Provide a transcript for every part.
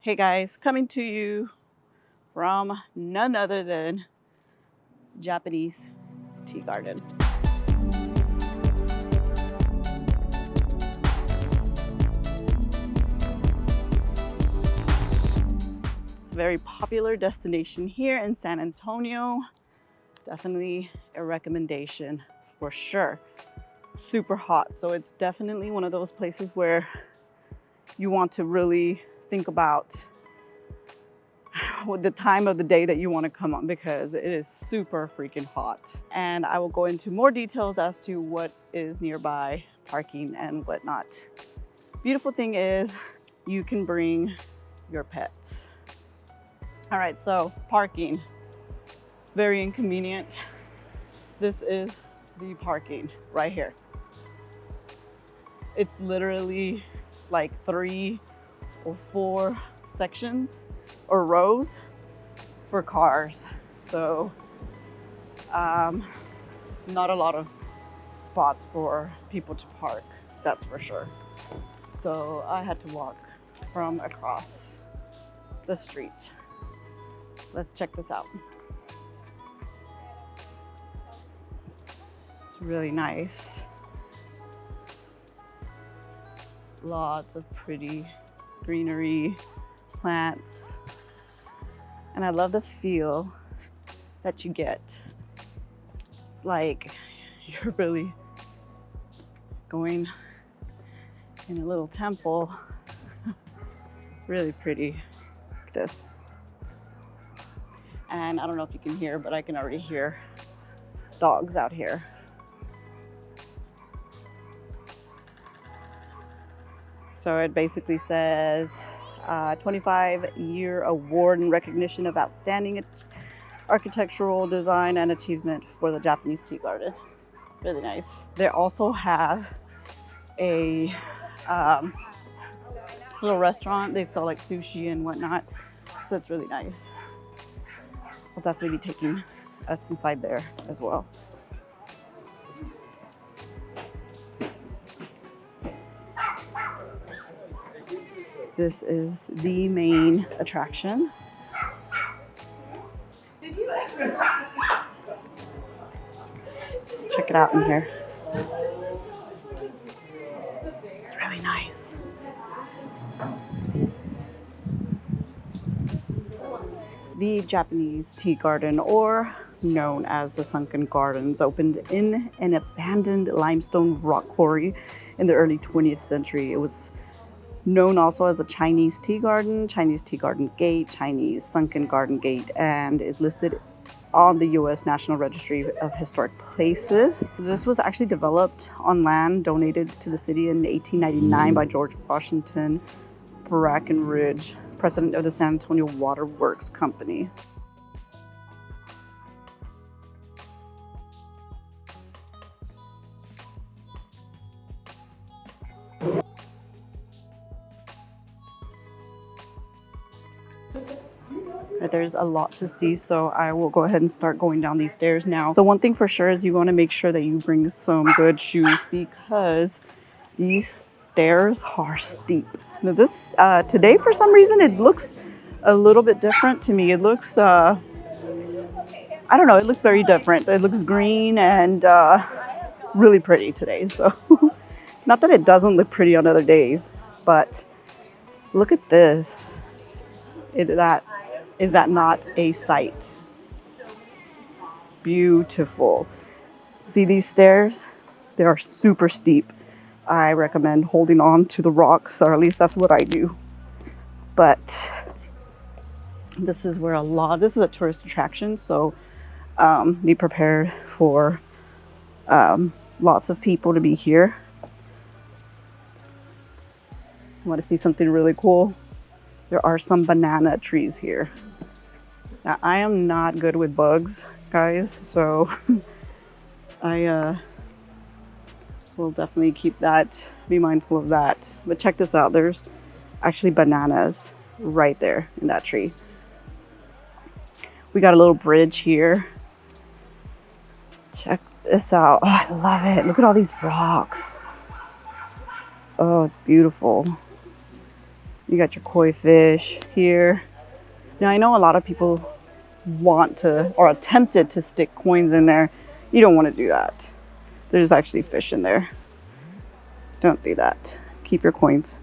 Hey guys, coming to you from none other than Japanese tea garden. It's a very popular destination here in San Antonio. Definitely a recommendation for sure. Super hot, so it's definitely one of those places where you want to really think about the time of the day that you want to come on, because it is super freaking hot. And I will go into more details as to what is nearby, parking and whatnot. Beautiful thing is you can bring your pets. All right, so parking, very inconvenient. This is the parking right here. It's literally like 3 or 4 sections or rows for cars. So not a lot of spots for people to park, that's for sure. So I had to walk from across the street. Let's check this out. It's really nice. Lots of pretty greenery, plants, and I love the feel that you get. It's like you're really going in a little temple. Really pretty, like this. And I don't know if you can hear, but I can already hear dogs out here. So it basically says 25-year award in recognition of outstanding architectural design and achievement for the Japanese tea garden. Really nice. They also have a little restaurant. They sell like sushi and whatnot. So it's really nice. We'll definitely be taking us inside there as well. This is the main attraction. Let's check it out in here. It's really nice. The Japanese tea garden, or known as the Sunken Gardens, opened in an abandoned limestone rock quarry in the early 20th century. It was known also as the Chinese Tea Garden, Chinese Tea Garden Gate, Chinese Sunken Garden Gate, and is listed on the U.S. National Registry of Historic Places. This was actually developed on land donated to the city in 1899 by George Washington Brackenridge, president of the San Antonio Water Works Company. There's a lot to see, so I will go ahead and start going down these stairs now. The one thing for sure is you want to make sure that you bring some good shoes, because these stairs are steep. Now this today, for some reason, it looks a little bit different to me. It looks I don't know, it looks very different. It looks green and really pretty today. So not that it doesn't look pretty on other days, but look at this. Is that not a sight? Beautiful. See these stairs? They are super steep. I recommend holding on to the rocks, or at least that's what I do. But this is where this is a tourist attraction, so be prepared for lots of people to be here. Want to see something really cool? There are some banana trees here. Now, I am not good with bugs, guys, so I will definitely be mindful of that. But check this out. There's actually bananas right there in that tree. We got a little bridge here. Check this out. Oh, I love it. Look at all these rocks. Oh, it's beautiful. You got your koi fish here. Now I know a lot of people want to or are tempted to stick coins in there. You don't want to do that. There's actually fish in there. Don't do that. Keep your coins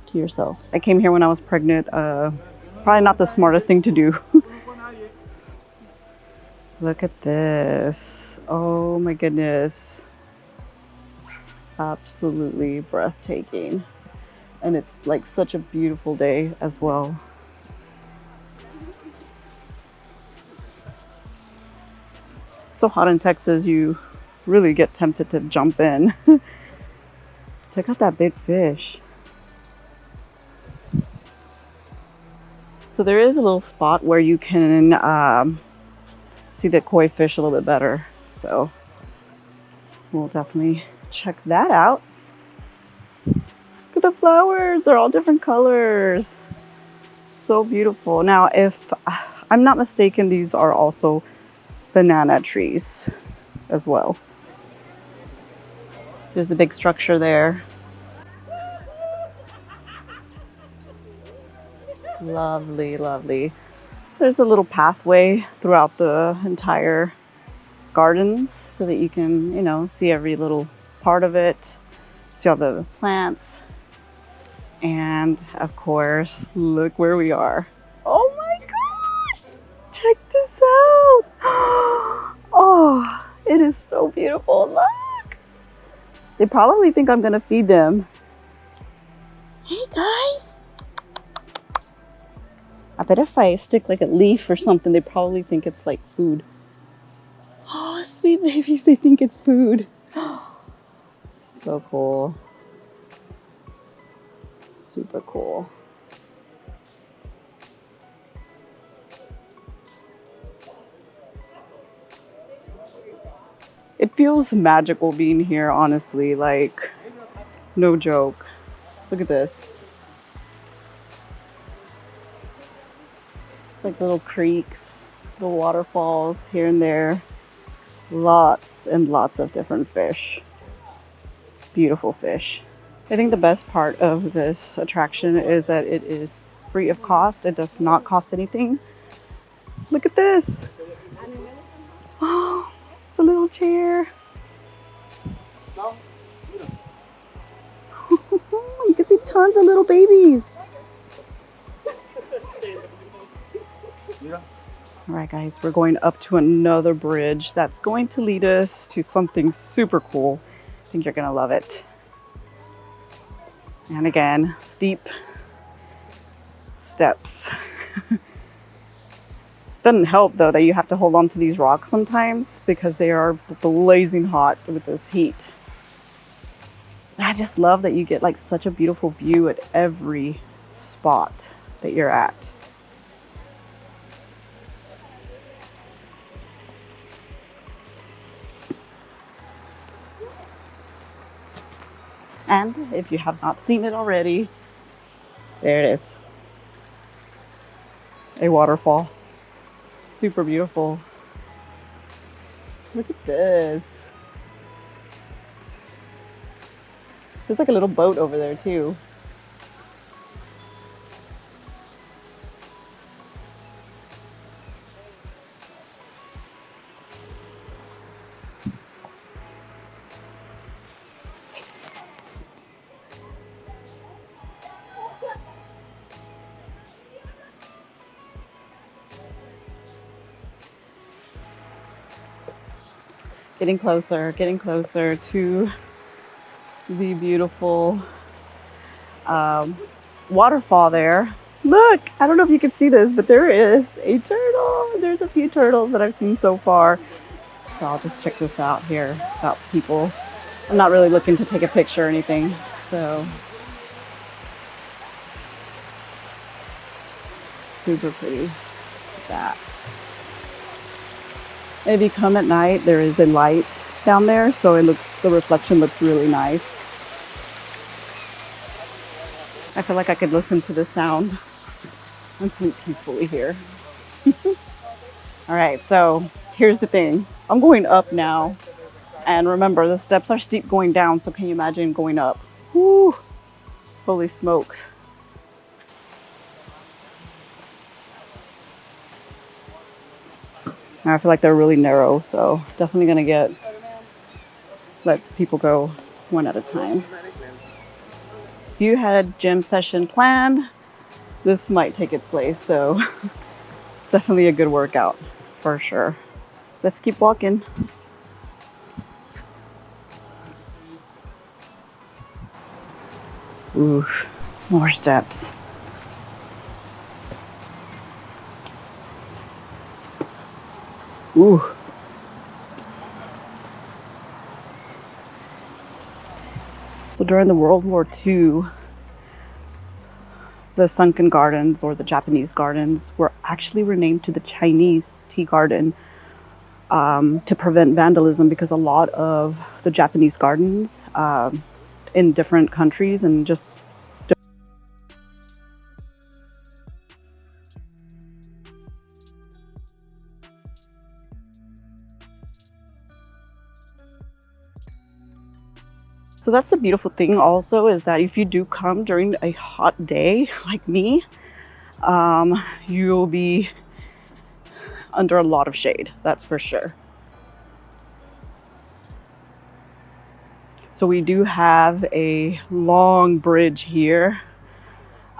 to yourselves. I came here when I was pregnant. Probably not the smartest thing to do. Look at this. Oh my goodness. Absolutely breathtaking. And it's like such a beautiful day as well. It's so hot in Texas, you really get tempted to jump in. Check out that big fish. So there is a little spot where you can see the koi fish a little bit better. So we'll definitely check that out. Look at the flowers, they're all different colors. So beautiful. Now, if I'm not mistaken, these are also banana trees as well. There's the big structure there. Lovely, lovely. There's a little pathway throughout the entire gardens so that you can, you know, see every little part of it, see all the plants. And of course, look where we are. Oh my gosh! Check this out! Oh, it is so beautiful. Look! They probably think I'm gonna feed them. Hey guys! I bet if I stick like a leaf or something, they probably think it's like food. Oh, sweet babies, they think it's food. So cool. Super cool. It feels magical being here, honestly, like no joke. Look at this. It's like little creeks, little waterfalls here and there. Lots and lots of different fish. Beautiful fish. I think the best part of this attraction is that it is free of cost. It does not cost anything. Look at this. Oh, it's a little chair. You can see tons of little babies. All right, guys, we're going up to another bridge that's going to lead us to something super cool. I think you're gonna love it. And again, steep steps. Doesn't help though that you have to hold on to these rocks sometimes because they are blazing hot with this heat. I just love that you get like such a beautiful view at every spot that you're at. And if you have not seen it already, there it is. A waterfall. Super beautiful. Look at this. There's like a little boat over there too. Getting closer to the beautiful waterfall there. Look, I don't know if you can see this, but there is a turtle. There's a few turtles that I've seen so far. So I'll just check this out here about people. I'm not really looking to take a picture or anything. So super pretty. Look at that. If you come at night, there is a light down there, so the reflection looks really nice. I feel like I could listen to the sound and sleep peacefully here. All right, so here's the thing. I'm going up now, and remember, the steps are steep going down, so can you imagine going up? Woo! Holy smokes. And I feel like they're really narrow, so definitely gonna let people go one at a time. If you had gym session planned, this might take its place, so it's definitely a good workout for sure. Let's keep walking. Ooh, more steps. Ooh. So during the World War II, the sunken gardens, or the Japanese gardens, were actually renamed to the Chinese tea garden to prevent vandalism, because a lot of the Japanese gardens in different countries and just so that's the beautiful thing also, is that if you do come during a hot day like me, you'll be under a lot of shade, that's for sure. So we do have a long bridge here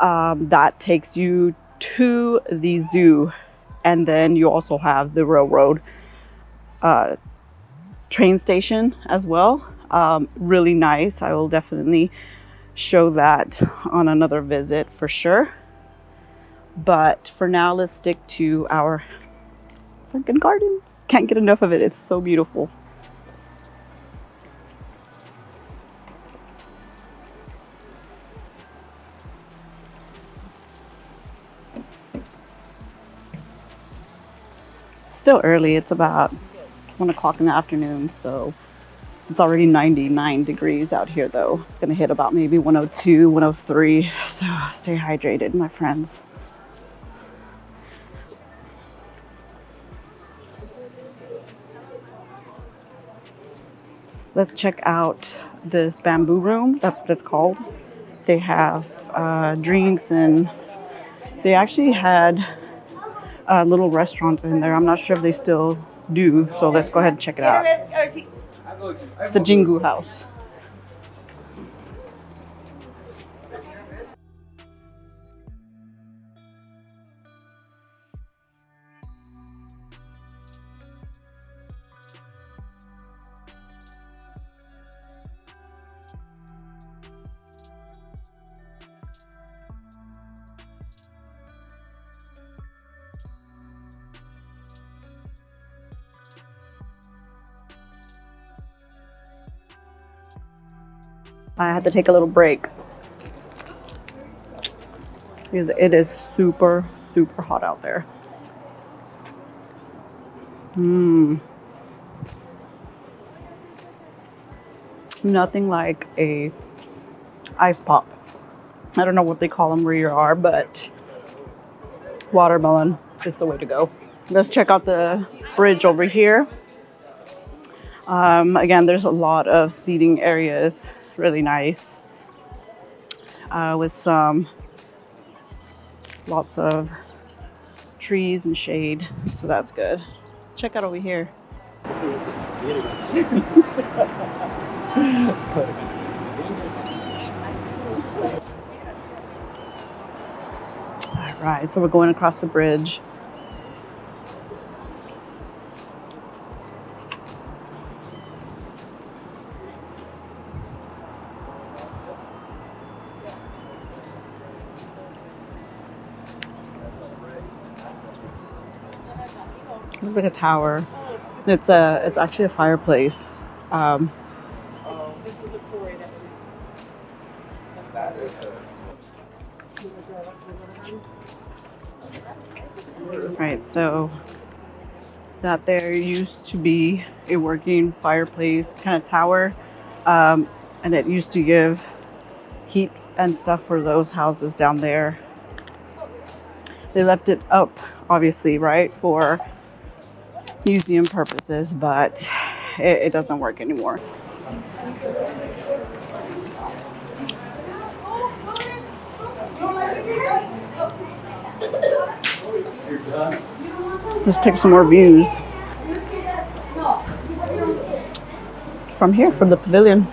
that takes you to the zoo, and then you also have the railroad train station as well. Really nice. I will definitely show that on another visit for sure. But for now, let's stick to our sunken gardens. Can't get enough of it. It's so beautiful. It's still early. It's about 1 o'clock in the afternoon, so it's already 99 degrees out here though. It's gonna hit about maybe 102, 103. So stay hydrated, my friends. Let's check out this bamboo room. That's what it's called. They have drinks, and they actually had a little restaurant in there. I'm not sure if they still do, so let's go ahead and check it out. It's the Jingu House. I had to take a little break because it is super, super hot out there. Nothing like a ice pop. I don't know what they call them where you are, but watermelon is the way to go. Let's check out the bridge over here. Again, there's a lot of seating areas, really nice, with lots of trees and shade, so that's good. Check out over here. All right, so we're going across the bridge. Looks like a tower. It's actually a fireplace. Right, so that there used to be a working fireplace kind of tower, and it used to give heat and stuff for those houses down there. They left it up, obviously, right, for museum purposes, but it doesn't work anymore. Let's take some more views. from here, from the pavilion.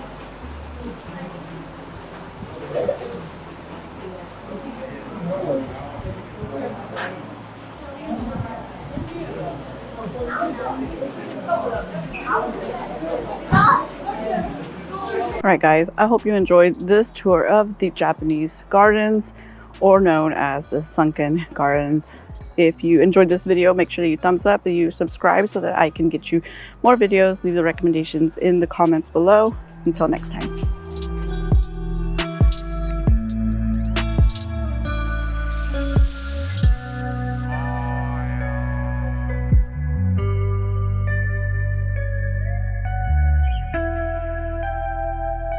All right, guys, I hope you enjoyed this tour of the Japanese gardens, or known as the sunken gardens. If you enjoyed this video, make sure that you thumbs up, that you subscribe so that I can get you more videos. Leave the recommendations in the comments below. Until next time.